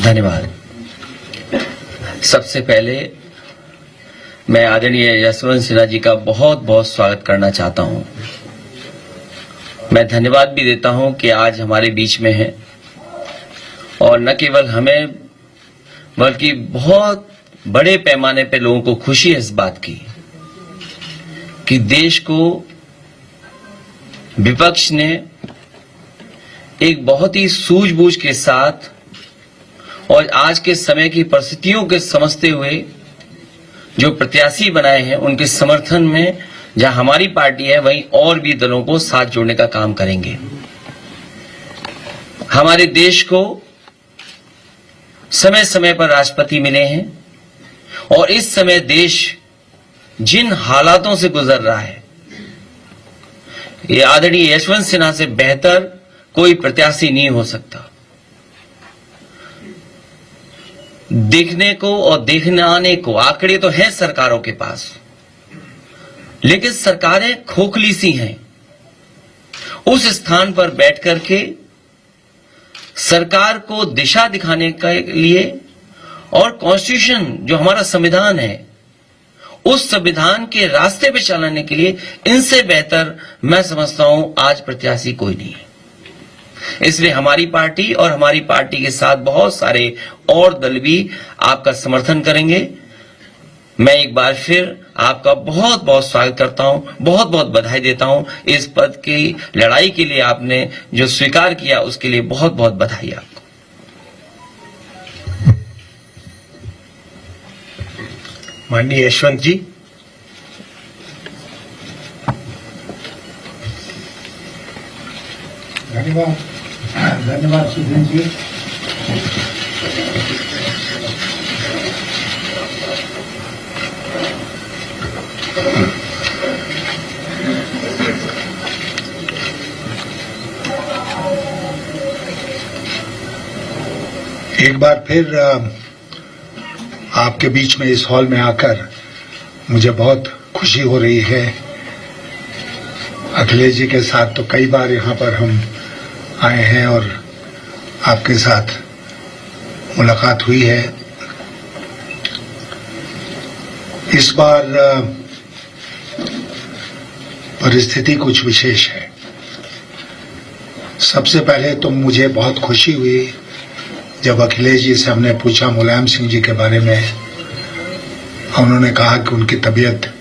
धन्यवाद। सबसे पहले मैं आदरणीय यशवंत सिन्हा जी का बहुत बहुत स्वागत करना चाहता हूं। मैं धन्यवाद भी देता हूं कि आज हमारे बीच में हैं और न केवल हमें बल्कि बहुत बड़े पैमाने पे लोगों को खुशी है इस बात की कि देश को विपक्ष ने एक बहुत ही सूझबूझ के साथ और आज के समय की परिस्थितियों के समझते हुए जो प्रत्याशी बनाए हैं उनके समर्थन में जहां हमारी पार्टी है वहीं और भी दलों को साथ जोड़ने का काम करेंगे। हमारे देश को समय समय पर राष्ट्रपति मिले हैं और इस समय देश जिन हालातों से गुजर रहा है ये आदरणीय यशवंत सिन्हा से बेहतर कोई प्रत्याशी नहीं हो सकता। देखने को और देखने आने को आंकड़े तो हैं सरकारों के पास, लेकिन सरकारें खोखली सी हैं। उस स्थान पर बैठ करके सरकार को दिशा दिखाने के लिए और कॉन्स्टिट्यूशन जो हमारा संविधान है उस संविधान के रास्ते पे चलाने के लिए इनसे बेहतर मैं समझता हूं आज प्रत्याशी कोई नहीं है। इसलिए हमारी पार्टी और हमारी पार्टी के साथ बहुत सारे और दल भी आपका समर्थन करेंगे। मैं एक बार फिर आपका बहुत बहुत स्वागत करता हूं, बहुत बहुत बधाई देता हूं। इस पद की लड़ाई के लिए आपने जो स्वीकार किया उसके लिए बहुत बहुत बधाई आपको। माननीय यशवंत जी, धन्यवाद। धन्यवाद सुधीर जी। एक बार फिर आपके बीच में इस हॉल में आकर मुझे बहुत खुशी हो रही है। अखिलेश जी के साथ तो कई बार यहाँ पर हम आए हैं और आपके साथ मुलाकात हुई है। इस बार परिस्थिति कुछ विशेष है। सबसे पहले तो मुझे बहुत खुशी हुई जब अखिलेश जी से हमने पूछा मुलायम सिंह जी के बारे में। उन्होंने कहा कि उनकी तबीयत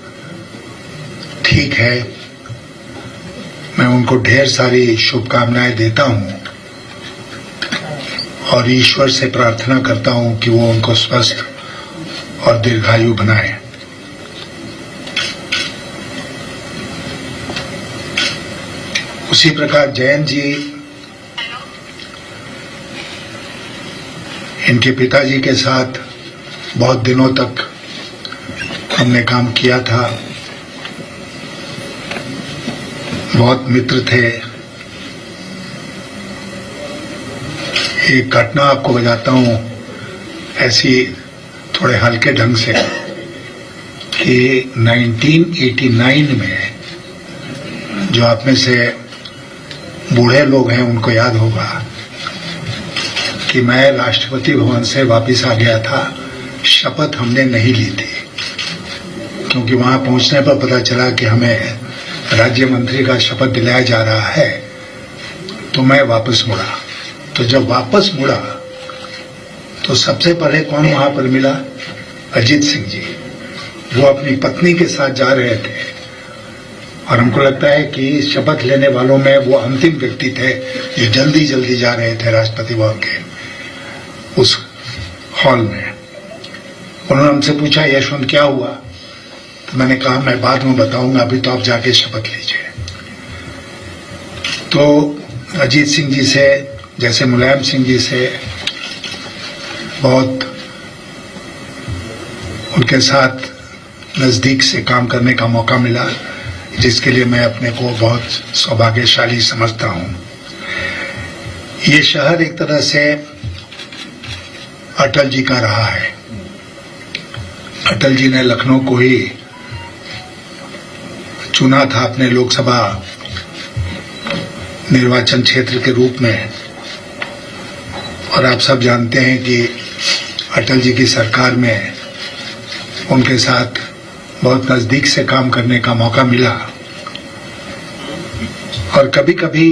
ठीक है। मैं उनको ढेर सारी शुभकामनाएं देता हूं और ईश्वर से प्रार्थना करता हूं कि वो उनको स्वस्थ और दीर्घायु बनाए। उसी प्रकार जयंत जी, इनके पिताजी के साथ बहुत दिनों तक हमने काम किया था, बहुत मित्र थे। एक घटना आपको बताता हूं ऐसी थोड़े हल्के ढंग से कि 1989 में, जो आप में से बूढ़े लोग हैं उनको याद होगा कि मैं राष्ट्रपति भवन से वापस आ गया था। शपथ हमने नहीं ली थी क्योंकि वहां पहुंचने पर पता चला कि हमें राज्य मंत्री का शपथ दिलाया जा रहा है। तो मैं वापस मुड़ा। तो जब वापस मुड़ा तो सबसे पहले कौन वहां पर मिला? अजीत सिंह जी। वो अपनी पत्नी के साथ जा रहे थे और हमको लगता है कि शपथ लेने वालों में वो अंतिम व्यक्ति थे जो जल्दी जल्दी जा रहे थे राष्ट्रपति भवन के उस हॉल में। उन्होंने हमसे पूछा, यशवंत क्या हुआ? तो मैंने कहा मैं बाद में बताऊंगा, अभी तो आप जाके शपथ लीजिए। तो अजीत सिंह जी से, जैसे मुलायम सिंह जी से, बहुत उनके साथ नजदीक से काम करने का मौका मिला, जिसके लिए मैं अपने को बहुत सौभाग्यशाली समझता हूं। ये शहर एक तरह से अटल जी का रहा है। अटल जी ने लखनऊ को ही चुना था अपने लोकसभा निर्वाचन क्षेत्र के रूप में और आप सब जानते हैं कि अटल जी की सरकार में उनके साथ बहुत नजदीक से काम करने का मौका मिला और कभी कभी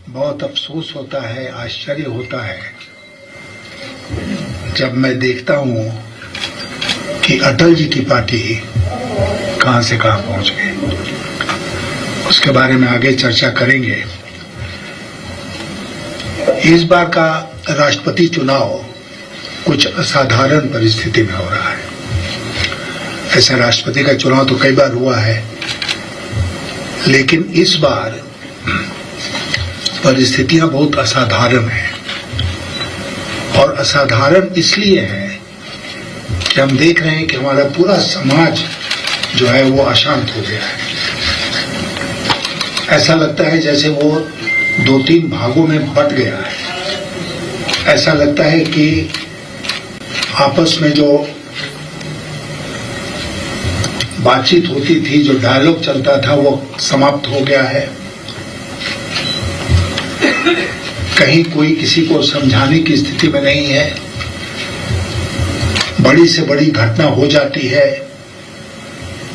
बहुत अफसोस होता है, आश्चर्य होता है जब मैं देखता हूं कि अटल जी की पार्टी कहां से कहां पहुंच गई। उसके बारे में आगे चर्चा करेंगे। इस बार का राष्ट्रपति चुनाव कुछ असाधारण परिस्थिति में हो रहा है। ऐसा राष्ट्रपति का चुनाव तो कई बार हुआ है, लेकिन इस बार परिस्थितियां बहुत असाधारण हैं। और असाधारण इसलिए है कि हम देख रहे हैं कि हमारा पूरा समाज जो है वो अशांत हो गया है। ऐसा लगता है जैसे वो 2-3 भागों में बंट गया है। ऐसा लगता है कि आपस में जो बातचीत होती थी, जो डायलॉग चलता था, वो समाप्त हो गया है। कहीं कोई किसी को समझाने की स्थिति में नहीं है। बड़ी से बड़ी घटना हो जाती है,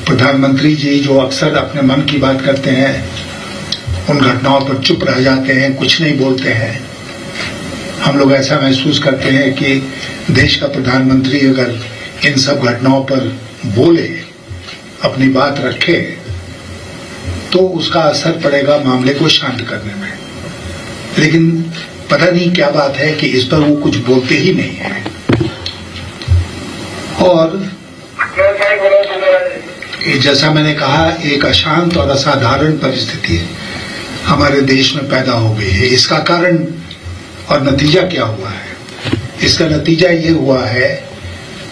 प्रधानमंत्री जी जो अक्सर अपने मन की बात करते हैं उन घटनाओं पर चुप रह जाते हैं, कुछ नहीं बोलते हैं। हम लोग ऐसा महसूस करते हैं कि देश का प्रधानमंत्री अगर इन सब घटनाओं पर बोले, अपनी बात रखे, तो उसका असर पड़ेगा मामले को शांत करने में। लेकिन पता नहीं क्या बात है कि इस पर वो कुछ बोलते ही नहीं है। और जैसा मैंने कहा, एक अशांत और असाधारण परिस्थिति हमारे देश में पैदा हो गई है। इसका कारण और नतीजा क्या हुआ है? इसका नतीजा ये हुआ है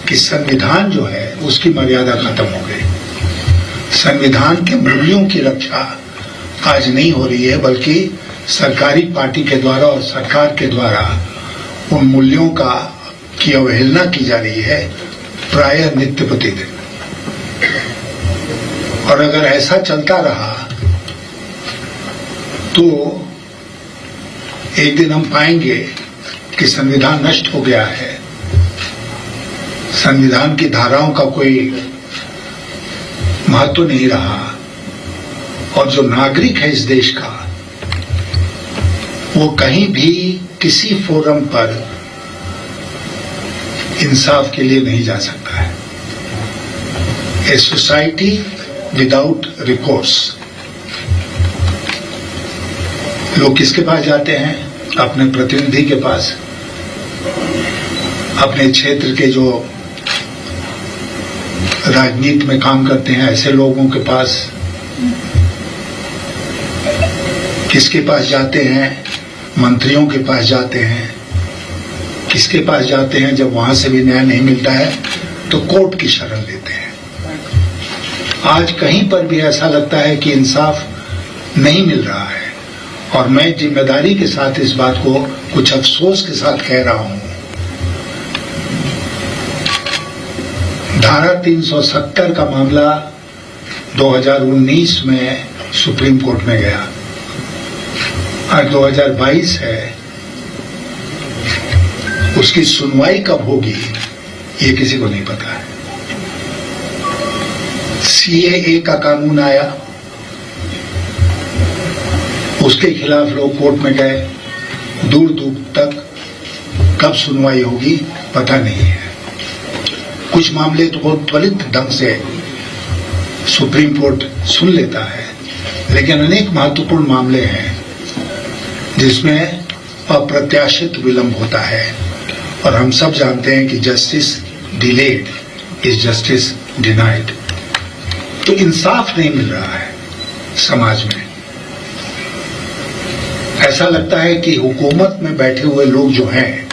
कि संविधान जो है उसकी मर्यादा खत्म हो गई। संविधान के मूल्यों की रक्षा आज नहीं हो रही है, बल्कि सरकारी पार्टी के द्वारा और सरकार के द्वारा उन मूल्यों की अवहेलना की जा रही है, प्रायः नित्य प्रतिदिन। और अगर ऐसा चलता रहा तो एक दिन हम पाएंगे कि संविधान नष्ट हो गया है, संविधान की धाराओं का कोई महत्व नहीं रहा, और जो नागरिक है इस देश का वो कहीं भी किसी फोरम पर इंसाफ के लिए नहीं जा सकता है। A society without recourse. लोग किसके पास जाते हैं? अपने प्रतिनिधि के पास, अपने क्षेत्र के जो राजनीति में काम करते हैं ऐसे लोगों के पास। किसके पास जाते हैं? मंत्रियों के पास जाते हैं। किसके पास जाते हैं? जब वहां से भी न्याय नहीं मिलता है तो कोर्ट की शरण लेते हैं। आज कहीं पर भी ऐसा लगता है कि इंसाफ नहीं मिल रहा है, और मैं जिम्मेदारी के साथ इस बात को कुछ अफसोस के साथ कह रहा हूं। धारा 370 का मामला 2019 में सुप्रीम कोर्ट में गया। आज 2022 है, उसकी सुनवाई कब होगी ये किसी को नहीं पता है। सीएए का कानून आया, उसके खिलाफ लोग कोर्ट में गए, दूर दूर तक कब सुनवाई होगी पता नहीं है। कुछ मामले तो बहुत त्वरित ढंग से सुप्रीम कोर्ट सुन लेता है, लेकिन अनेक महत्वपूर्ण मामले हैं जिसमें अप्रत्याशित विलंब होता है, और हम सब जानते हैं कि justice delayed is justice denied. तो इंसाफ नहीं मिल रहा है समाज में। ऐसा लगता है कि हुकूमत में बैठे हुए लोग जो हैं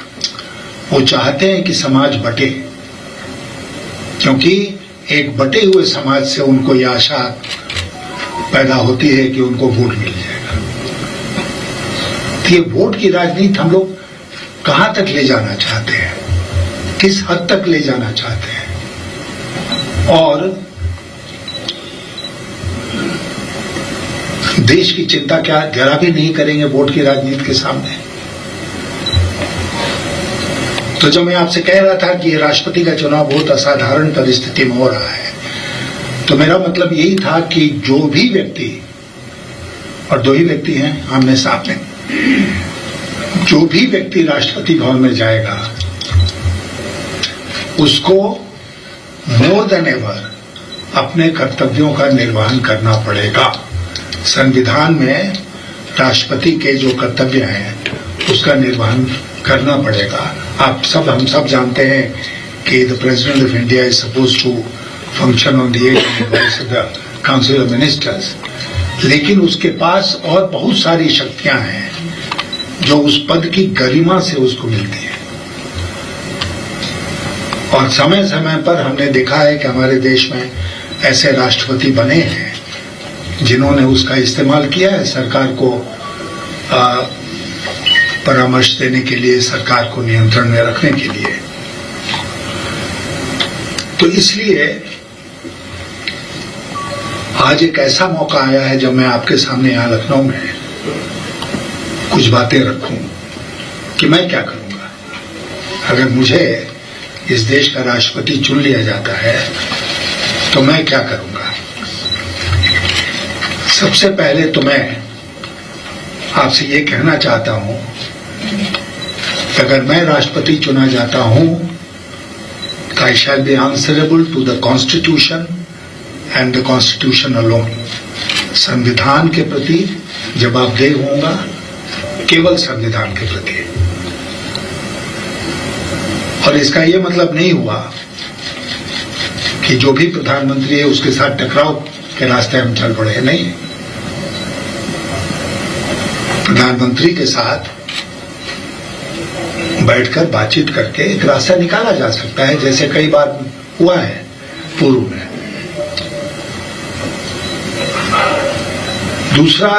वो चाहते हैं कि समाज बटे, क्योंकि एक बटे हुए समाज से उनको यह आशा पैदा होती है कि उनको वोट मिल जाएगा। तो ये वोट की राजनीति हम लोग कहां तक ले जाना चाहते हैं, किस हद तक ले जाना चाहते हैं। और देश की चिंता क्या जरा भी नहीं करेंगे वोट की राजनीति के सामने? तो जब मैं आपसे कह रहा था कि ये राष्ट्रपति का चुनाव बहुत असाधारण परिस्थिति में हो रहा है, तो मेरा मतलब यही था कि जो भी व्यक्ति, और दो ही व्यक्ति हैं आमने सामने, जो भी व्यक्ति राष्ट्रपति भवन में जाएगा उसको मोर देन एवर अपने कर्तव्यों का निर्वहन करना पड़ेगा। संविधान में राष्ट्रपति के जो कर्तव्य हैं उसका निर्वहन करना पड़ेगा। हम सब जानते हैं कि the president of India is suppose to function on the advice of the council of ministers, लेकिन उसके पास और बहुत सारी शक्तियां हैं जो उस पद की गरिमा से उसको मिलती है। और समय समय पर हमने देखा है कि हमारे देश में ऐसे राष्ट्रपति बने हैं जिन्होंने उसका इस्तेमाल किया है सरकार को परामर्श देने के लिए, सरकार को नियंत्रण में रखने के लिए। तो इसलिए आज एक ऐसा मौका आया है जब मैं आपके सामने यहां लखनऊ में कुछ बातें रखूं कि मैं क्या करूंगा अगर मुझे इस देश का राष्ट्रपति चुन लिया जाता है, तो मैं क्या करूंगा। सबसे पहले तो मैं आपसे ये कहना चाहता हूं कि अगर मैं राष्ट्रपति चुना जाता हूं तो I shall be answerable to the constitution and the constitution alone. संविधान के प्रति जवाबदेह होऊंगा, केवल संविधान के प्रति। और इसका यह मतलब नहीं हुआ कि जो भी प्रधानमंत्री है उसके साथ टकराव के रास्ते हम चल पड़े, नहीं। प्रधानमंत्री के साथ बैठकर बातचीत करके एक रास्ता निकाला जा सकता है, जैसे कई बार हुआ है पूर्व में। दूसरा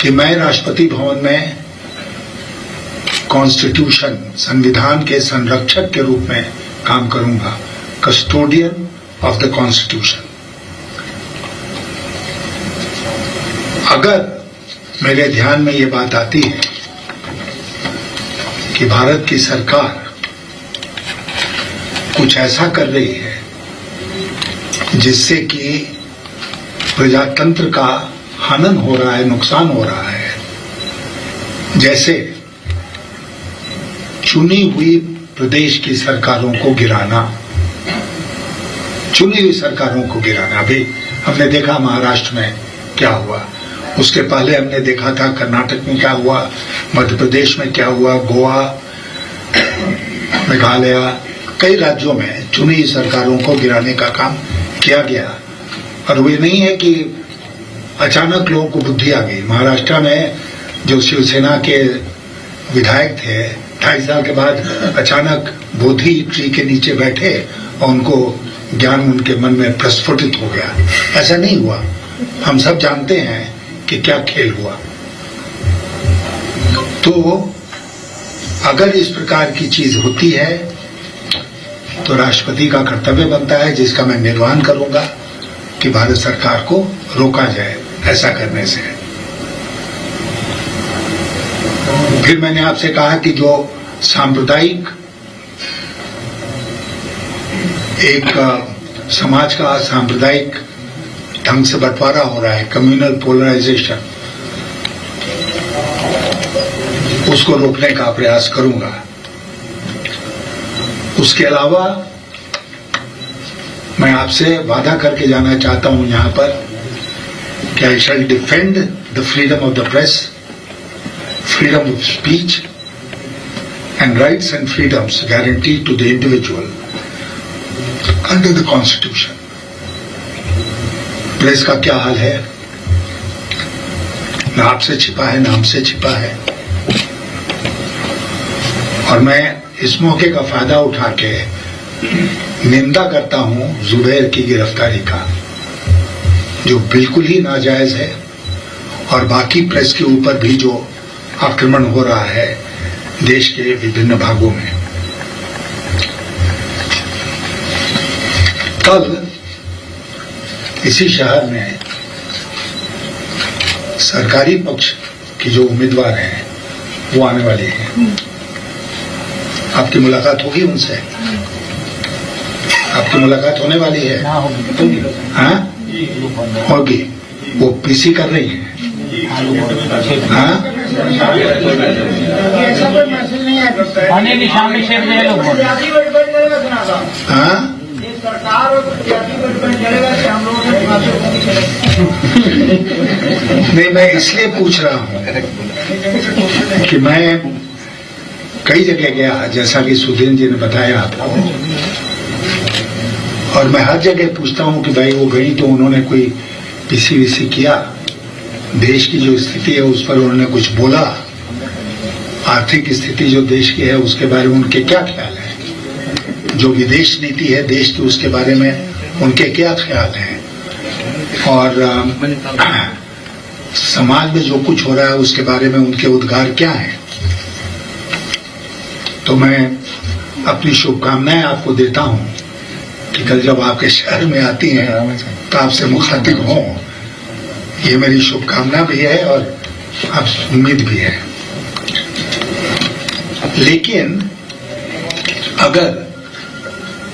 कि मैं राष्ट्रपति भवन में कॉन्स्टिट्यूशन, संविधान के संरक्षक के रूप में काम करूंगा, कस्टोडियन ऑफ द कॉन्स्टिट्यूशन। अगर मेरे ध्यान में ये बात आती है कि भारत की सरकार कुछ ऐसा कर रही है जिससे कि प्रजातंत्र का हनन हो रहा है, नुकसान हो रहा है, जैसे चुनी हुई प्रदेश की सरकारों को गिराना, चुनी हुई सरकारों को गिराना। अभी हमने देखा महाराष्ट्र में क्या हुआ, उसके पहले हमने देखा था कर्नाटक में क्या हुआ, मध्य प्रदेश में क्या हुआ, गोवा, मेघालय, कई राज्यों में चुनी हुई सरकारों को गिराने का काम किया गया। और वो नहीं है कि अचानक लोगों को बुद्धि आ गई। महाराष्ट्र में जो शिवसेना के विधायक थे, 2.5 साल के बाद अचानक बोधि ट्री के नीचे बैठे और उनको ज्ञान उनके मन में प्रस्फुटित हो गया। ऐसा नहीं हुआ। हम सब जानते हैं कि क्या खेल हुआ। तो अगर इस प्रकार की चीज होती है तो राष्ट्रपति का कर्तव्य बनता है, जिसका मैं निर्वहन करूंगा, कि भारत सरकार को रोका जाए ऐसा करने से। फिर मैंने आपसे कहा कि जो सांप्रदायिक एक समाज का सांप्रदायिक ढंग से बंटवारा हो रहा है, कम्युनल पोलराइजेशन, उसको रोकने का प्रयास करूंगा। उसके अलावा मैं आपसे वादा करके जाना चाहता हूं यहां पर कि I shall defend the freedom of the press, freedom of speech and rights and freedoms guaranteed to the individual under the constitution. Press का क्या हाल है, न आपसे छिपा है, न हमसे छिपा है। और मैं इस मौके का फायदा उठा के निंदा करता हूं जुबैर की गिरफ्तारी का, जो बिल्कुल ही नाजायज है, और बाकी प्रेस के ऊपर भी जो आक्रमण हो रहा है देश के विभिन्न भागों में। कल इसी शहर में सरकारी पक्ष की जो उम्मीदवार हैं वो आने वाली हैं। आपकी मुलाकात होगी उनसे? आपकी मुलाकात होने वाली है? हाँ होगी। वो पीसी कर रही है। हाँ आने निशान में शेर में लोग हाँ नहीं, मैं इसलिए पूछ रहा हूँ कि मैं कई जगह गया, जैसा कि सुधीर जी ने बताया आपको, और मैं हर जगह पूछता हूँ कि भाई वो गई तो उन्होंने कोई पीसी किया, देश की जो स्थिति है उस पर उन्होंने कुछ बोला, आर्थिक स्थिति जो देश की है उसके बारे में उनके क्या ख्याल है, जो विदेश नीति है देश की उसके बारे में उनके क्या ख्याल हैं, और समाज में जो कुछ हो रहा है उसके बारे में उनके उद्गार क्या हैं। तो मैं अपनी शुभकामनाएं आपको देता हूं कि कल जब आपके शहर में आती हैं तो आपसे मुखातिब हों, ये मेरी शुभकामना भी है और आप उम्मीद भी है। लेकिन अगर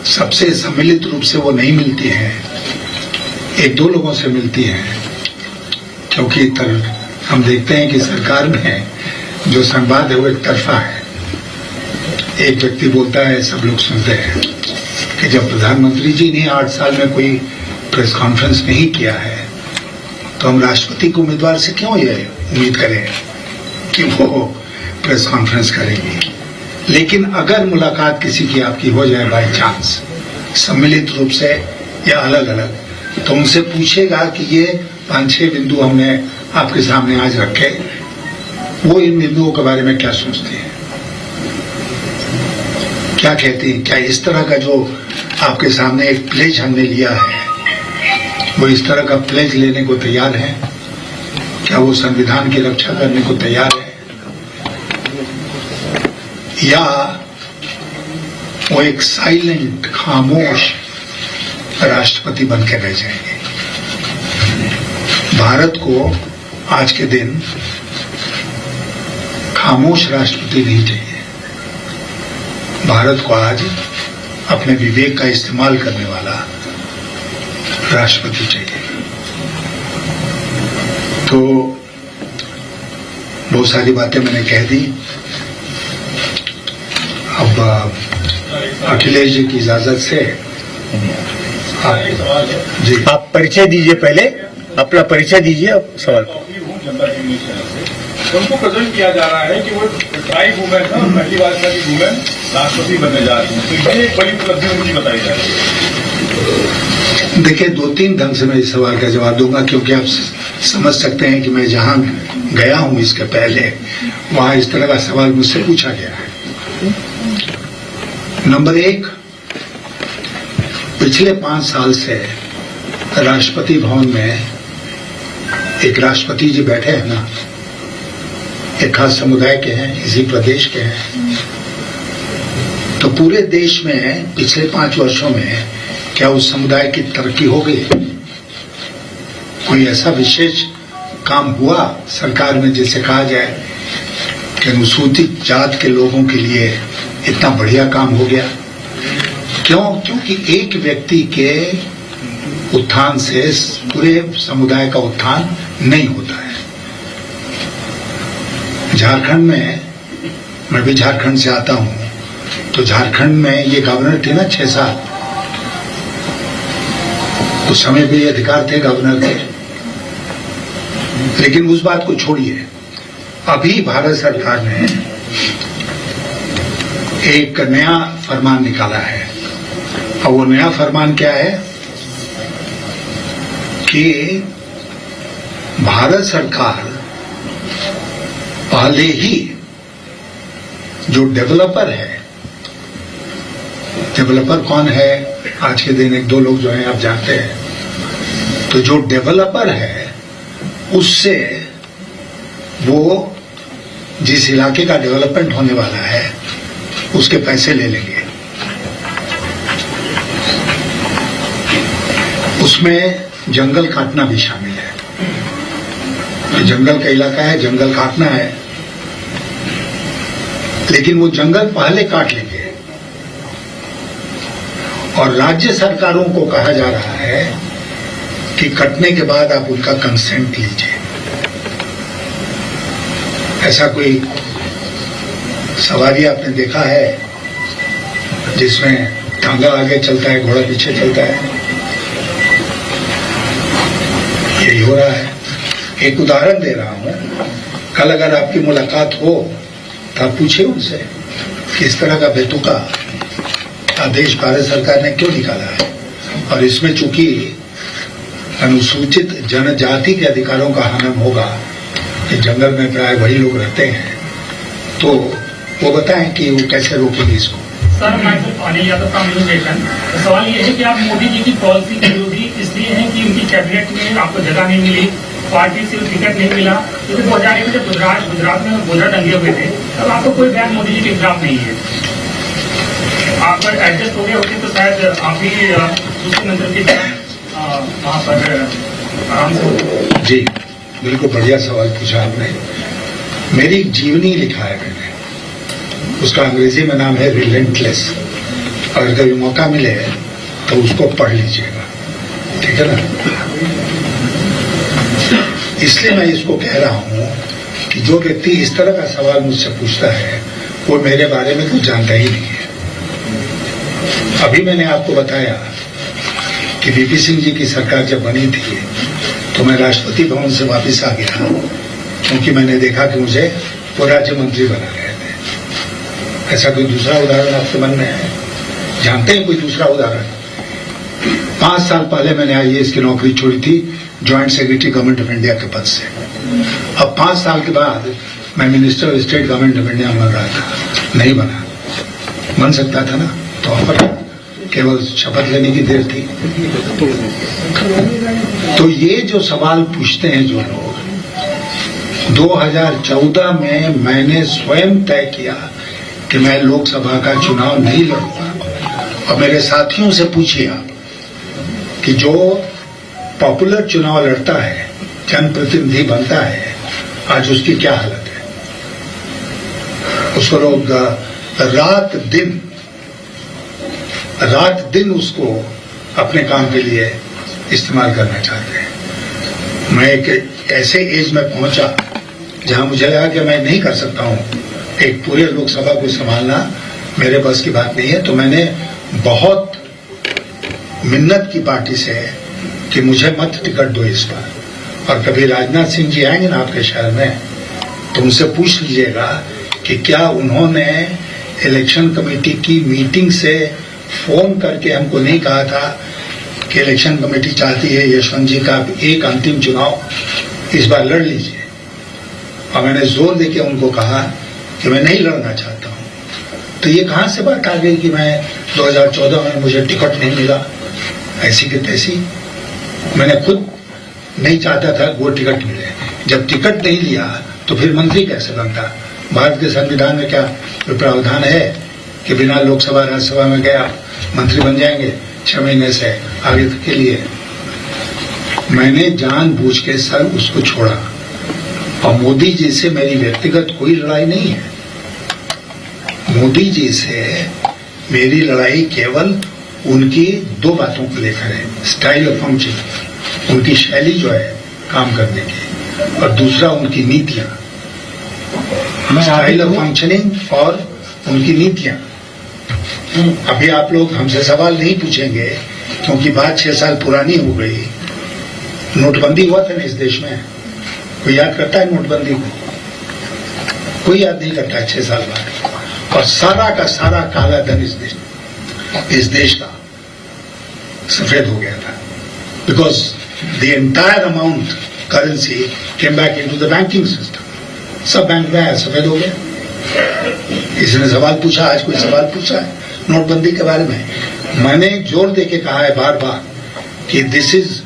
सबसे सम्मिलित रूप से वो नहीं मिलती हैं, एक दो लोगों से मिलती हैं, क्योंकि हम देखते हैं कि सरकार में जो संवाद है वो एक तरफा है। एक व्यक्ति बोलता है, सब लोग सुनते हैं कि जब प्रधानमंत्री जी ने 8 साल में कोई प्रेस कॉन्फ्रेंस नहीं किया है तो हम राष्ट्रपति के उम्मीदवार से क्यों ये उम्मीद करें कि वो प्रेस कॉन्फ्रेंस करेंगी। लेकिन अगर मुलाकात किसी की आपकी हो जाए बाय चांस, सम्मिलित रूप से या अलग अलग, तो उनसे पूछेगा कि ये 5-6 बिंदु हमने आपके सामने आज रखे, वो इन बिंदुओं के बारे में क्या सोचती है, क्या कहती है, क्या इस तरह का जो आपके सामने एक प्लेज हमने लिया है वो इस तरह का प्लेज लेने को तैयार है, क्या वो संविधान की रक्षा करने को तैयार है, या वो एक साइलेंट खामोश राष्ट्रपति बन के रह जाएंगे। भारत को आज के दिन खामोश राष्ट्रपति नहीं चाहिए, भारत को आज अपने विवेक का इस्तेमाल करने वाला राष्ट्रपति चाहिए। तो बहुत सारी बातें मैंने कह दी, अब अखिलेश जी की इजाजत से जी आप परिचय दीजिए, पहले अपना परिचय दीजिए, आप सवाल को। उनको प्रेजेंट किया जा रहा है कि वो ट्राइब वुमेन है, पहली बार की वुमेन राष्ट्रपति बनने जा रही है, तो ये एक बड़ी उपलब्धि उनकी बताई जा रही है। देखिए, 2-3 ढंग से मैं इस सवाल का जवाब दूंगा, क्योंकि आप समझ सकते हैं कि मैं जहां गया हूं इसके पहले, वहां इस तरह का सवाल मुझसे पूछा गया है। नंबर 1, पिछले 5 साल से राष्ट्रपति भवन में एक राष्ट्रपति जी बैठे हैं ना, एक खास समुदाय के हैं, इसी प्रदेश के हैं। तो पूरे देश में पिछले 5 वर्षों में क्या उस समुदाय की तरक्की हो गई? कोई ऐसा विशेष काम हुआ सरकार में जिसे कहा जाए कि अनुसूचित जात के लोगों के लिए इतना बढ़िया काम हो गया? क्यों? क्योंकि एक व्यक्ति के उत्थान से पूरे समुदाय का उत्थान नहीं होता है। झारखंड में, मैं भी झारखंड से आता हूं, तो झारखंड में ये गवर्नर थे ना 6 साल, उस समय भी अधिकार थे, गवर्नर थे। लेकिन उस बात को छोड़िए, अभी भारत सरकार ने एक नया फरमान निकाला है, और वो नया फरमान क्या है कि भारत सरकार पहले ही जो डेवलपर है, डेवलपर कौन है आज के दिन, 1-2 लोग जो हैं आप जानते हैं, तो जो डेवलपर है उससे वो जिस इलाके का डेवलपमेंट होने वाला है उसके पैसे ले लेंगे। उसमें जंगल काटना भी शामिल है। जंगल का इलाका है, जंगल काटना है, लेकिन वो जंगल पहले काट लेंगे और राज्य सरकारों को कहा जा रहा है कि कटने के बाद आप उनका कंसेंट लीजिए। ऐसा कोई सवारी आपने देखा है जिसमें टांगा आगे चलता है, घोड़ा पीछे चलता है? यही हो रहा है। एक उदाहरण दे रहा हूं, कल अगर आपकी मुलाकात हो तो आप पूछिए उनसे कि इस तरह का बेतुका आदेश भारत सरकार ने क्यों निकाला है। और इसमें चूंकि अनुसूचित जनजाति के अधिकारों का हनन होगा, कि जंगल में प्राय वही लोग रहते हैं, तो वो बताएं कि वो कैसे रोकेंगे इसको। सर, मैं अनिल यादव का कम्युनिकेशन। सवाल ये है कि आप मोदी जी की पॉलिसी के विरोधी इसलिए हैं कि उनकी कैबिनेट में आपको जगह नहीं मिली, पार्टी से टिकट नहीं मिला, क्योंकि 2001 में जब गुजरात में बोझा टंगे हुए थे तब आपको कोई बयान मोदी जी के खिलाफ नहीं है। आप एडजस्ट हो गए होते तो शायद आप ही दूसरे मंत्री के वहाँ पर आराम से। जी, बिल्कुल बढ़िया सवाल पूछा आपने। मेरी जीवनी लिखा है मैंने, उसका अंग्रेजी में नाम है रिलेंटलेस। और कभी मौका मिले तो उसको पढ़ लीजिएगा, ठीक है ना। इसलिए मैं इसको कह रहा हूं कि जो व्यक्ति इस तरह का सवाल मुझसे पूछता है वो मेरे बारे में कुछ जानता ही नहीं है। अभी मैंने आपको बताया कि वीपी सिंह जी की सरकार जब बनी थी तो मैं राष्ट्रपति भवन से वापस आ गया, क्योंकि मैंने देखा कि मुझे वो राज्य मंत्री बना गए थे। ऐसा कोई दूसरा उदाहरण आपके मन में है? जानते हैं कोई दूसरा उदाहरण? 5 साल पहले मैंने आईएएस की नौकरी छोड़ी थी, joint secretary government of India के पद से। अब 5 साल के बाद मैं minister of state government of India बन रहा था, नहीं बना। बन सकता था ना, तो ऑफर, केवल शपथ लेने की देर थी। तो ये जो सवाल पूछते हैं जो लोग, 2014 में मैंने स्वयं तय किया कि मैं लोकसभा का चुनाव नहीं लड़ूंगा। और मेरे साथियों से पूछिए आप कि जो पॉपुलर चुनाव लड़ता है, जनप्रतिनिधि बनता है, आज उसकी क्या हालत है। उसको लोग रात दिन उसको अपने काम के लिए इस्तेमाल करना चाहते हैं। मैं एक ऐसे एज में पहुंचा जहां मुझे लगा कि मैं नहीं कर सकता हूं, एक पूरे लोकसभा को संभालना मेरे बस की बात नहीं है। तो मैंने बहुत मिन्नत की पार्टी से कि मुझे मत टिकट दो इस बार। और कभी राजनाथ सिंह जी आएंगे ना आपके शहर में, तो उनसे पूछ लीजिएगा कि क्या उन्होंने इलेक्शन कमेटी की मीटिंग से फोन करके हमको नहीं कहा था कि इलेक्शन कमेटी चाहती है यशवंत जी का एक अंतिम चुनाव इस बार लड़ लीजिए। और मैंने जोर देके उनको कहा कि मैं नहीं लड़ना चाहता हूं। तो ये कहां से बात आ गई कि मैं 2014 में मुझे टिकट नहीं मिला, ऐसी की तैसी। मैंने खुद नहीं चाहता था वो टिकट मिले। जब टिकट नहीं लिया तो फिर मंत्री कैसे बनता? भारत के संविधान में क्या प्रावधान है कि बिना लोकसभा राज्यसभा में गया मंत्री बन जाएंगे 6 महीने से आगे के लिए? मैंने जानबूझ के सर उसको छोड़ा। और मोदी जी से मेरी व्यक्तिगत कोई लड़ाई नहीं है। मोदी जी से मेरी लड़ाई केवल उनकी 2 बातों को लेकर है, स्टाइल ऑफ फंक्शनिंग, उनकी शैली जो है काम करने की, और दूसरा उनकी नीतियां। स्टाइल ऑफ फंक्शनिंग और उनकी नीतियां। अभी आप लोग हमसे सवाल नहीं पूछेंगे क्योंकि बात 6 साल पुरानी हो गई। नोटबंदी हुआ था ना इस देश में, कोई याद करता है नोटबंदी को? कोई याद नहीं करता है 6 साल बाद। और सारा का सारा काला धन इस देश का सफेद हो गया था, because the entire amount currency came back into the banking system. सब बैंक में आया, सफेद हो गया। इसने सवाल पूछा, आज कोई सवाल पूछा है नोटबंदी के बारे में? मैंने जोर देके कहा है बार बार कि this is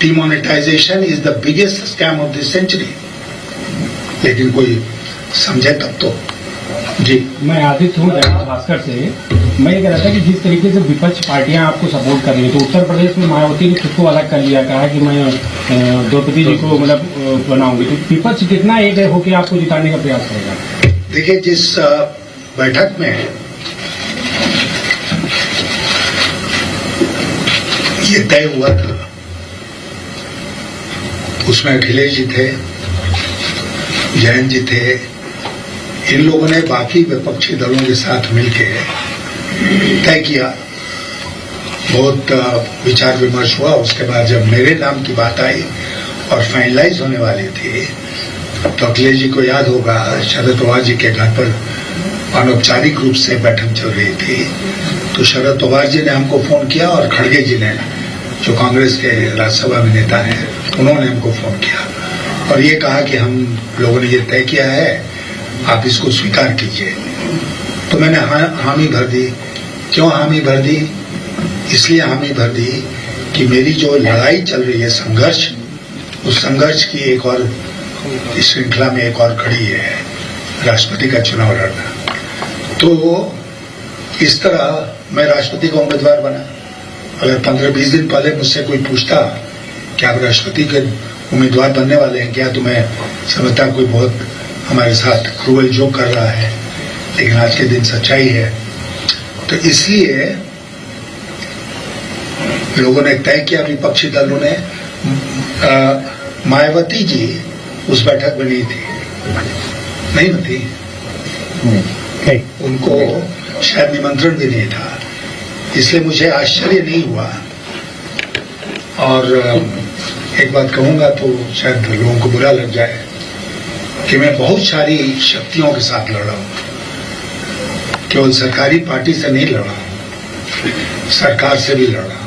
demonetisation is the biggest scam of this century. लेकिन कोई समझे तब तो। जी, मैं आदित्य हूँ भास्कर से। मैं ये कह रहा था कि जिस तरीके से विपक्ष पार्टियां आपको सपोर्ट कर रही है, तो उत्तर प्रदेश में मायावती ने खुद को अलग कर लिया, कहा कि मैं द्रौपदी जी को मतलब बनाऊंगी, तो विपक्ष कितना एक होकर आपको जिताने का प्रयास करेगा? देखिए, जिस बैठक में ये तय हुआ था उसमें अखिलेश जी थे, जयंत जी थे, इन लोगों ने बाकी विपक्षी दलों के साथ मिलकर तय किया। बहुत विचार विमर्श हुआ। उसके बाद जब मेरे नाम की बात आई और फाइनलाइज होने वाली थी, तो अखिलेश जी को याद होगा शरद पवार जी के घर पर अनौपचारिक रूप से बैठक चल रही थी, तो शरद पवार जी ने हमको फोन किया और खड़गे जी ने, जो कांग्रेस के राज्यसभा में नेता हैं, उन्होंने हमको फोन किया और ये कहा कि हम लोगों ने ये तय किया है, आप इसको स्वीकार कीजिए। तो मैंने हामी भर दी। क्यों हामी भर दी? इसलिए हामी भर दी कि मेरी जो लड़ाई चल रही है, संघर्ष, उस संघर्ष की एक और इस श्रृंखला में एक और कड़ी है राष्ट्रपति का चुनाव लड़ना। तो इस तरह मैं राष्ट्रपति का उम्मीदवार बना। अगर 15-20 दिन पहले मुझसे कोई पूछता कि आप राष्ट्रपति के उम्मीदवार बनने वाले हैं क्या, तो मैं समझता कोई बहुत हमारे साथ क्रूअल जोक कर रहा है, लेकिन आज के दिन सच्चाई है। तो इसलिए लोगों ने तय किया, विपक्षी दलों ने। मायावती जी उस बैठक में नहीं थी, नहीं थी, उनको शायद निमंत्रण भी नहीं था, इसलिए मुझे आश्चर्य नहीं हुआ। और एक बात कहूंगा तो शायद लोगों को बुरा लग जाए कि मैं बहुत सारी शक्तियों के साथ लड़ा हूं, केवल सरकारी पार्टी से नहीं लड़ा हूं, सरकार से भी लड़ा हूं।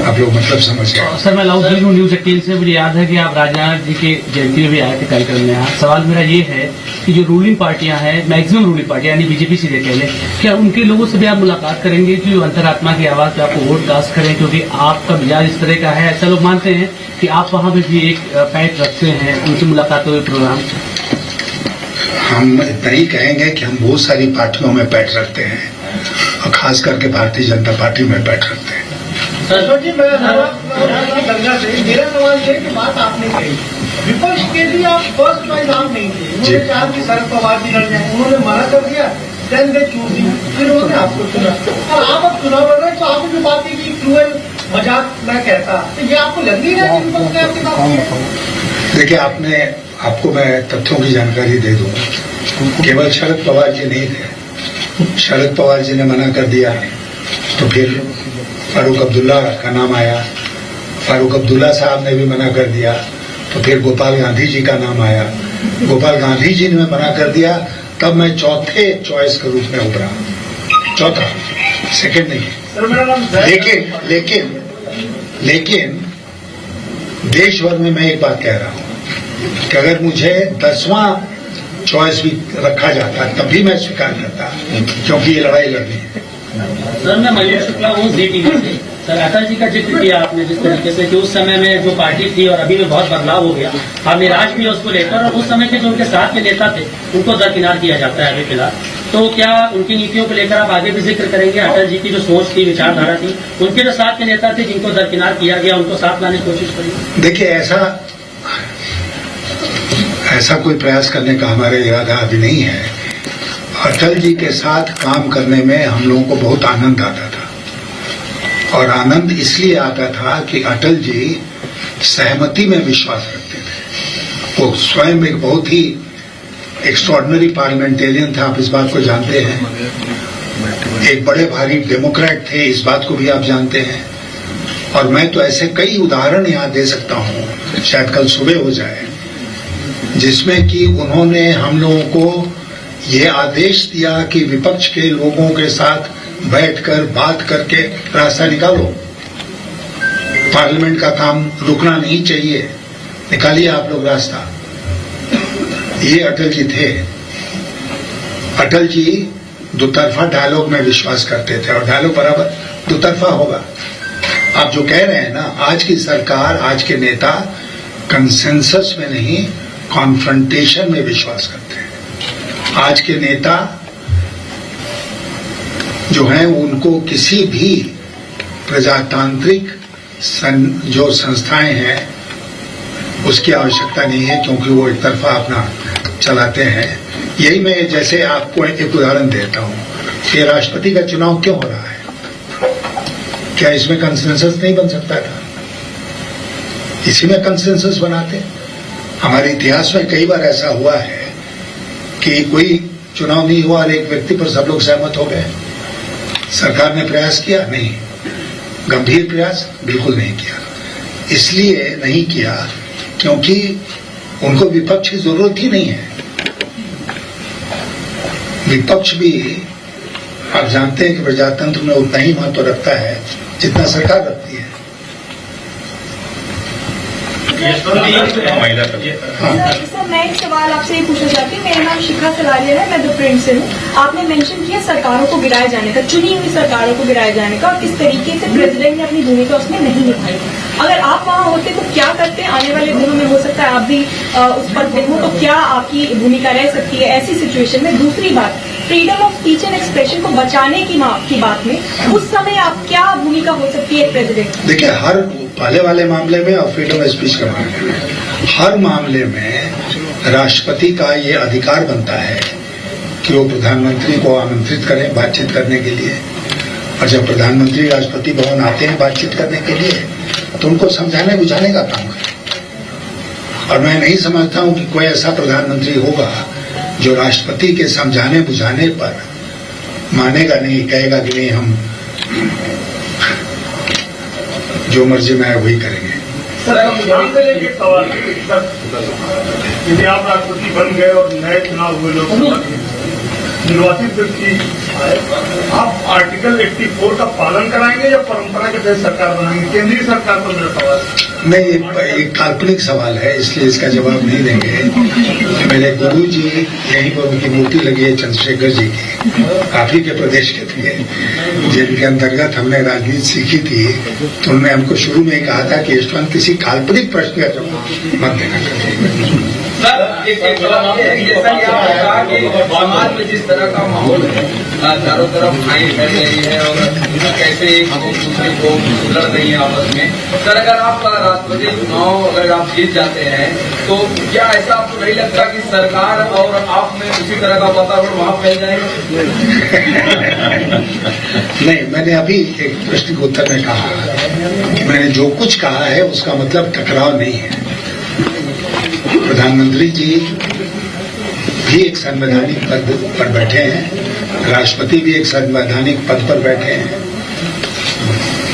आप लोग मतलब समझ गए। सर, मैं लाउड हूँ न्यूज 18 से। मुझे याद है कि आप राजनाथ जी के जयंती में भी आए थे कार्यक्रम में। यहाँ सवाल मेरा ये है कि जो रूलिंग पार्टियां हैं, मैक्सिमम रूलिंग पार्टियां यानी बीजेपी से कह लें, क्या उनके लोगों से भी आप मुलाकात करेंगे कि अंतरात्मा की आवाज पे आपको वोट कास्ट करें? क्योंकि आपका मिजाज इस तरह का है, ऐसा लोग मानते हैं कि आप वहां पे भी एक पैठ रखते हैं, उनसे मुलाकात हुए प्रोग्राम। हम इतना ही कहेंगे कि हम बहुत सारी पार्टियों में पैठ रखते हैं और खास करके भारतीय जनता पार्टी में पैठ रखते हैं। जी, गंगा से मेरा सवाल ये कि बात आपने कही, विपक्ष के लिए आप फर्स्ट चॉइस आप नहीं थे। उन्होंने चाहा कि शरद पवार जी लड़ जाए, उन्होंने मना कर दिया, देन दे चूज यू, फिर उन्होंने आपको चुना और आप अब चुनाव लड़ रहे हैं। तो आपने जो बात की क्रूअल मजाक मैं कहता, तो ये आपको लग नहीं रहा कि विपक्ष ने आपके साथ? देखिए, आपको मैं तथ्यों की जानकारी दे दूं। केवल शरद पवार जी नहीं थे, शरद पवार जी ने मना कर दिया तो फिर फारूक अब्दुल्ला का नाम आया, फारूक अब्दुल्ला साहब ने भी मना कर दिया तो फिर गोपाल गांधी जी का नाम आया, गोपाल गांधी जी ने मना कर दिया, तब मैं चौथे चॉइस के रूप में उभरा, चौथा, सेकंड नहीं। लेकिन देश भर में मैं एक बात कह रहा हूं कि अगर मुझे 10वां चॉइस भी रखा जाता तब भी मैं स्वीकार करता, क्योंकि ये लड़ाई लड़नी है। सर, मैं मयूर शुक्ला हूँ जी टीवी से। सर, अटल जी का जिक्र किया आपने जिस तरीके से कि उस समय में जो पार्टी थी और अभी में बहुत बदलाव हो गया, आप निराश भी है उसको लेकर, और उस समय के जो उनके साथ के नेता थे उनको दरकिनार किया जाता है अभी फिलहाल। तो क्या उनकी नीतियों को लेकर आप आगे भी जिक्र करेंगे? अटल जी की जो सोच थी, विचारधारा थी, उनके जो साथ के नेता थे जिनको दरकिनार किया गया, उनको साथ लाने की कोशिश करेंगे? देखिए, ऐसा कोई प्रयास करने का हमारा इरादा अभी नहीं है। अटल जी के साथ काम करने में हम लोगों को बहुत आनंद आता था, और आनंद इसलिए आता था कि अटल जी सहमति में विश्वास रखते थे। वो स्वयं एक बहुत ही एक्स्ट्रॉर्डिनरी पार्लियामेंटेरियन था, आप इस बात को जानते हैं। एक बड़े भारी डेमोक्रेट थे, इस बात को भी आप जानते हैं। और मैं तो ऐसे कई उदाहरण यहाँ दे सकता हूँ, शायद कल सुबह हो जाए, जिसमें कि उन्होंने हम लोगों को ये आदेश दिया कि विपक्ष के लोगों के साथ बैठकर बात करके रास्ता निकालो, पार्लियामेंट का काम रुकना नहीं चाहिए, निकालिए आप लोग रास्ता। ये अटल जी थे। अटल जी दुतरफा डायलॉग में विश्वास करते थे, और डायलॉग बराबर दुतरफा होगा। आप जो कह रहे हैं ना, आज की सरकार, आज के नेता कंसेंसस में नहीं, कॉन्फ्रंटेशन में विश्वास करते हैं। आज के नेता जो हैं उनको किसी भी प्रजातांत्रिक जो संस्थाएं हैं उसकी आवश्यकता नहीं है, क्योंकि वो एक तरफा अपना चलाते हैं। यही मैं जैसे आपको एक उदाहरण देता हूं कि राष्ट्रपति का चुनाव क्यों हो रहा है? क्या इसमें कंसेंसस नहीं बन सकता था? इसी में कंसेंसस बनाते। हमारे इतिहास में कई बार ऐसा हुआ है कि कोई चुनाव नहीं हुआ और एक व्यक्ति पर सब लोग सहमत हो गए। सरकार ने प्रयास किया? नहीं। गंभीर प्रयास बिल्कुल नहीं किया। इसलिए नहीं किया क्योंकि उनको विपक्ष की जरूरत ही नहीं है। विपक्ष भी आप जानते हैं कि प्रजातंत्र में उतना ही महत्व रखता है जितना सरकार रखती है। सर मैं एक सवाल आपसे ये पूछना चाहती हूँ। मेरा नाम शिखा सलारिया है, मैं द प्रिंट से हूँ। आपने मेंशन किया सरकारों को गिराए जाने का, चुनी हुई सरकारों को गिराए जाने का, और किस तरीके से प्रेसिडेंट ने अपनी भूमिका उसमें नहीं निभाई। अगर आप वहाँ होते तो क्या करते? आने वाले दिनों में हो सकता है आप भी उस पर हो, तो क्या आपकी भूमिका रह सकती है ऐसी सिचुएशन में? दूसरी बात, freedom of speech and expression को बचाने की बात में उस समय आप क्या भूमिका हो सकती है प्रेसिडेंट? देखिए, हर पहले वाले मामले में और फ्रीडम ऑफ स्पीच के मामले में, हर मामले में राष्ट्रपति का ये अधिकार बनता है कि वो प्रधानमंत्री को आमंत्रित करें बातचीत करने के लिए। और जब प्रधानमंत्री राष्ट्रपति भवन आते हैं बातचीत करने के लिए तो उनको समझाने बुझाने का काम करें। और मैं नहीं समझता हूं कि कोई ऐसा प्रधानमंत्री होगा जो राष्ट्रपति के समझाने बुझाने पर मानेगा नहीं, कहेगा कि नहीं हम जो मर्जी में आए वही करेंगे। सर, एक सवाल, यदि आप राष्ट्रपति बन गए और नए चुनाव हुए लोग निर्वाचित व्यक्ति आए, आप आर्टिकल 84 का पालन कराएंगे या परंपरा के तहत सरकार बनाएंगे? केंद्रीय सरकार पर मेरा सवाल नहीं, ये काल्पनिक सवाल है, इसलिए इसका जवाब नहीं देंगे। मेरे गुरु जी यहीं पर उनकी मूर्ति लगी है चंद्रशेखर जी की, आप ही के प्रदेश के थे, जिनके अंतर्गत हमने राजनीति सीखी थी। तो उन्होंने हमको शुरू में ही कहा था कि यशवंत किसी काल्पनिक प्रश्न का जवाब मत देना चाहिए। समाज में जिस तरह का माहौल है, चारों तरफ खाई फैल रही है और कैसे एक दूसरे को लड़ रही है आपस में। सर, अगर आप राष्ट्रपति चुनाव अगर आप जीत जाते हैं तो क्या ऐसा आपको नहीं लगता कि सरकार और आप में उसी तरह का वातावरण वहां फैल जाएगा? नहीं, मैंने अभी एक प्रश्न के उत्तर में कहा कि मैंने जो कुछ कहा है उसका मतलब टकराव नहीं है। प्रधानमंत्री जी भी एक संवैधानिक पद पर बैठे हैं, राष्ट्रपति भी एक संवैधानिक पद पर बैठे हैं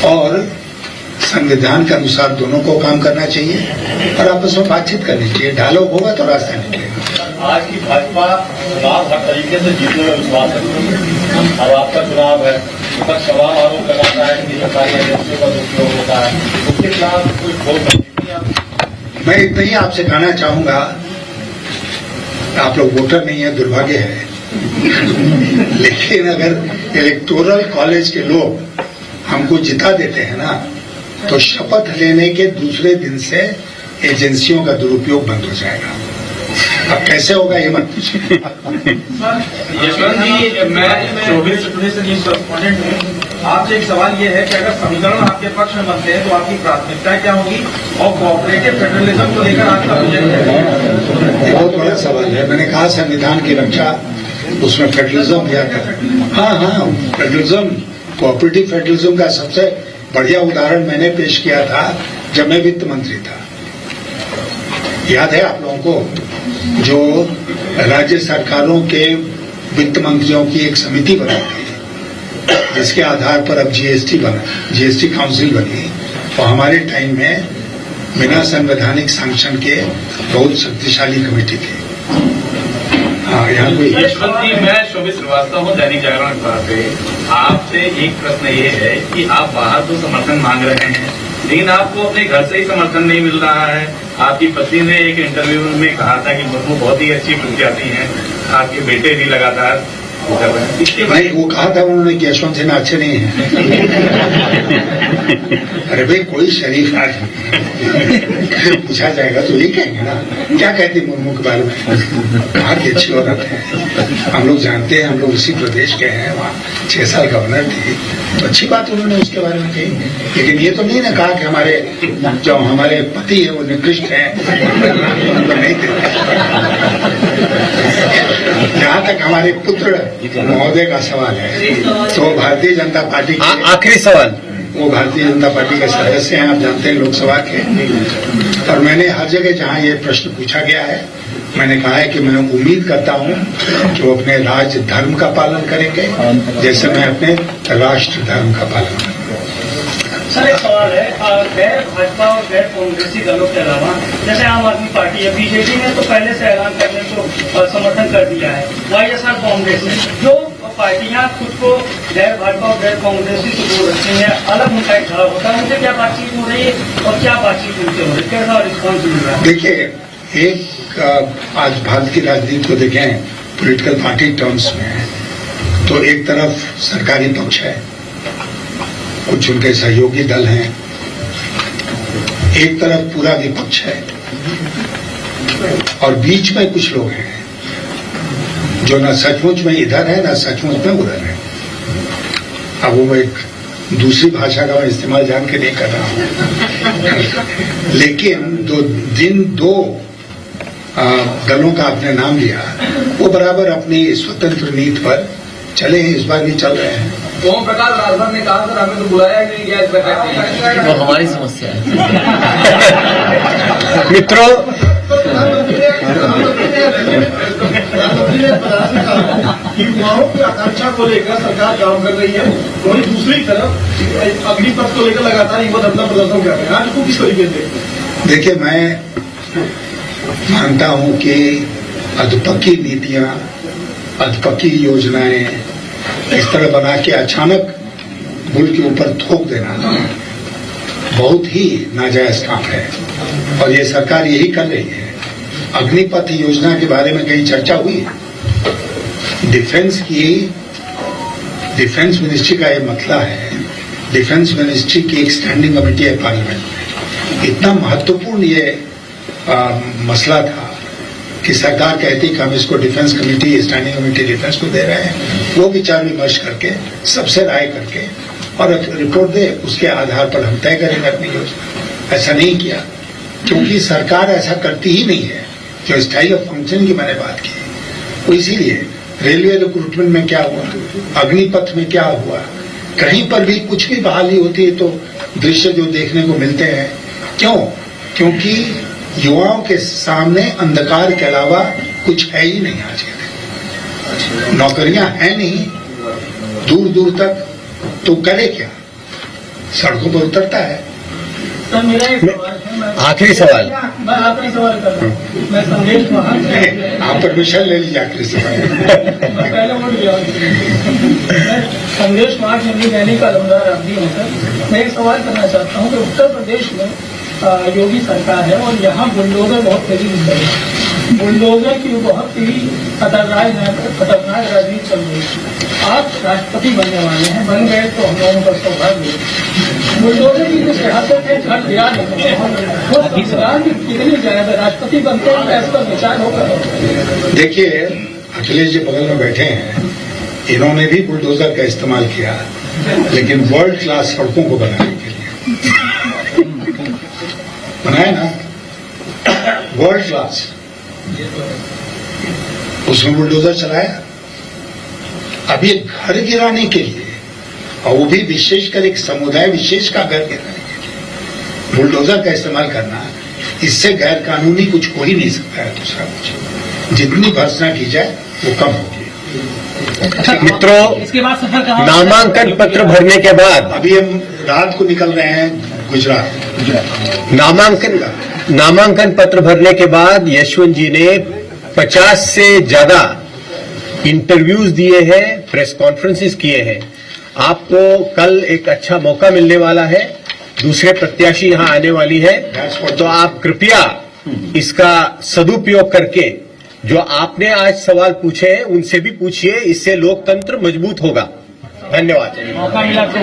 और संविधान के अनुसार दोनों को काम करना चाहिए और आपस में बातचीत करनी चाहिए। डायलॉग होगा तो रास्ता निकलेगा। आज की भाजपा चुनाव हर तरीके से जीतने में विश्वास है। अब आपका चुनाव है, विपक्ष सवाल आरोप लगाता है कि सरकारी एजेंसियों का दुरुपयोग होता है, उसके खिलाफ कोई ठोस मैं इतना ही आपसे कहना चाहूंगा, आप लोग वोटर नहीं है, दुर्भाग्य है। लेकिन अगर इलेक्टोरल कॉलेज के लोग हमको जिता देते हैं ना, तो शपथ लेने के दूसरे दिन से एजेंसियों का दुरुपयोग बंद हो जाएगा। अब कैसे होगा ये मत पूछिए। यशवंत जी, मैं 24 से न्यूज कॉरेस्पॉन्डेंट हूँ। आपसे एक सवाल ये है कि अगर समीकरण आपके पक्ष में बनते हैं तो आपकी प्राथमिकताएं क्या होगी और कोऑपरेटिव फेडरलिज्म को लेकर आपका विजन है? ये बहुत बड़ा सवाल है। मैंने कहा संविधान की रक्षा, उसमें फेडरलिज्म भी आता है। हाँ, फेडरलिज्म, कोऑपरेटिव फेडरलिज्म का सबसे बढ़िया उदाहरण मैंने पेश किया था जब मैं वित्त मंत्री था। याद है आप लोगों को, जो राज्य सरकारों के वित्त मंत्रियों की एक समिति बनी थी, जिसके आधार पर अब जीएसटी बना, जीएसटी काउंसिल बनी, और हमारे टाइम में बिना संवैधानिक सैंक्शन के बहुत शक्तिशाली कमेटी थी। हाँ, यहाँ कोई यशवंत जी, मैं शोभित श्रीवास्तव हूँ, दैनिक जागरण अखबार से। आपसे एक प्रश्न ये है कि आप बाहर तो समर्थन मांग रहे हैं, लेकिन आपको अपने घर से ही समर्थन नहीं मिल रहा है। आपकी पत्नी ने एक इंटरव्यू में कहा था कि मुर्मू बहुत ही अच्छी प्रत्याशी हैं, आपके बेटे भी लगातार नहीं, वो कहा था उन्होंने कि यशवंत सिन्हा अच्छे नहीं है। अरे भाई, कोई शरीफ आदमी पूछा जाएगा तो ये कहेंगे ना, क्या कहते मुर्मू के बारे में, भारत अच्छी औरत है, हम लोग जानते हैं, हम लोग उसी प्रदेश के हैं, वहाँ 6 साल गवर्नर थी, तो अच्छी बात उन्होंने उसके बारे में कही। लेकिन ये तो नहीं ना कहा कि जो हमारे पति है वो निकृष्ट है, तो नहीं देते। जहाँ तक हमारे पुत्र महोदय का सवाल है, तो भारतीय जनता पार्टी आखिरी सवाल, वो भारतीय जनता पार्टी के सदस्य हैं, आप जानते हैं, लोकसभा के। और मैंने हर जगह जहां ये प्रश्न पूछा गया है, मैंने कहा है कि मैं उम्मीद करता हूं कि वो अपने राज्य धर्म का पालन करेंगे, जैसे मैं अपने राष्ट्र धर्म का पालन करूंगा। सर, एक सवाल है, गैर भाजपा और गैर कांग्रेसी दलों के अलावा जैसे आम आदमी पार्टी है, बीजेपी ने तो पहले से ऐलान करने को समर्थन कर दिया है, वाईएसआर कांग्रेस ने, जो पार्टियां खुद को गैर भाजपा और गैर कांग्रेसी से जोड़ रखती हैं, अलग उनका एक खड़ा होता है, उनसे क्या बातचीत हो रही है और क्या बातचीत उनसे हो रही है, कैसा रिस्पॉन्स मिल रहा है? देखिए, एक आज भारत की राजनीति को देखें पॉलिटिकल पार्टी टर्म्स में, तो एक तरफ सरकारी पक्ष है, कुछ उनके सहयोगी दल हैं, एक तरफ पूरा विपक्ष है, और बीच में कुछ लोग हैं जो न सचमुच में इधर है न सचमुच में उधर है। अब वो एक दूसरी भाषा का मैं इस्तेमाल जान के नहीं कर रहा हूं, लेकिन दो दलों का आपने नाम लिया, वो बराबर अपनी स्वतंत्र नीति पर चले हैं, इस बार भी चल रहे हैं। ओम प्रकाश राजभर ने कहा सर हमें तो बुलाया ही नहीं गया इस बैठक में, वो हमारी समस्या है। मित्रों, युवाओं की आकांक्षा को लेकर सरकार काम कर रही है, वहीं दूसरी तरफ अग्निपथ को लेकर लगातार युवा धरना प्रदर्शन कर रहे हैं, आज को किस तरीके से देखते हैं? देखिए, मैं मानता हूं कि अधपक्की नीतियां, अधपक्की योजनाएं इस तरह बना के अचानक मुल्क के ऊपर थोप देना बहुत ही नाजायज काम है, और ये सरकार यही कर रही है। अग्निपथ योजना के बारे में कहीं चर्चा हुई है? डिफेंस मिनिस्ट्री का ये मसला है, डिफेंस मिनिस्ट्री की एक स्टैंडिंग कमेटी है पार्लियामेंट में, इतना महत्वपूर्ण ये मसला था कि सरकार कहती कि हम इसको defence committee, standing committee defence को दे रहे हैं, वो विचार विमर्श करके सबसे राय करके और रिपोर्ट दे, उसके आधार पर हम तय करेंगे अपनी योजना। ऐसा नहीं किया, क्योंकि सरकार ऐसा करती ही नहीं है। जो स्टाइल ऑफ फंक्शन की मैंने बात की, वो इसीलिए रेलवे रिक्रूटमेंट में क्या हुआ, अग्निपथ में क्या हुआ, कहीं पर भी कुछ भी बहाली होती है तो दृश्य जो देखने को मिलते हैं। क्यों? क्योंकि युवाओं के सामने अंधकार के अलावा कुछ है ही नहीं। आज के नौकरियां हैं नहीं दूर दूर तक, तो करे क्या? सड़कों पर उतरता है। सर, मेरा एक सवाल है, आखिरी सवाल, मैं आखिरी सवाल कर रहा हूँ। मैं संदेश महान, आप परमिशन ले लीजिए आखिरी सवाल। पहले वोट दिया, मैं संदेश महान हिंदी दैनिक का लंबदार आदमी हूँ सर। मैं एक सवाल करना चाहता हूँ कि उत्तर प्रदेश में योगी सरकार है और यहाँ बुलडोजर बहुत तेजी से चल रहा है, बुलडोजर की बहुत ही खतरनाक राजनीति चल रही है। आप राष्ट्रपति बनने वाले हैं, बन गए तो हम लोगों का सौभाग्य। बुलडोजर की जो सियासत है घर दिया नहीं, वो सरकार की कितनी ज्यादा राष्ट्रपति बनते हैं, इस पर विचार होगा? देखिए, अखिलेश जी बगल में बैठे हैं, इन्होंने भी बुलडोजर का इस्तेमाल किया, लेकिन वर्ल्ड क्लास सड़कों को बनाने के लिए बनाया ना, वर्ल्ड क्लास, उसमें बुलडोजर चलाया। अब ये घर गिराने के लिए, और वो भी विशेषकर एक समुदाय विशेष का घर गिराने के लिए बुलडोजर का इस्तेमाल करना, इससे गैर कानूनी कुछ हो ही नहीं सकता है। दूसरा कुछ, जितनी भर्त्सना की जाए वो कम होगी। मित्रों, इसके बाद सफर कहाँ? नामांकन पत्र भरने के बाद, अभी हम रात को निकल रहे हैं गुजरात। नामांकन पत्र भरने के बाद यशवंत जी ने 50 से ज्यादा इंटरव्यूज दिए हैं, प्रेस कॉन्फ्रेंसेस किए हैं। आपको कल एक अच्छा मौका मिलने वाला है, दूसरे प्रत्याशी यहां आने वाली है, तो आप कृपया इसका सदुपयोग करके जो आपने आज सवाल पूछे हैं उनसे भी पूछिए, इससे लोकतंत्र मजबूत होगा। धन्यवाद। मौका मिला तो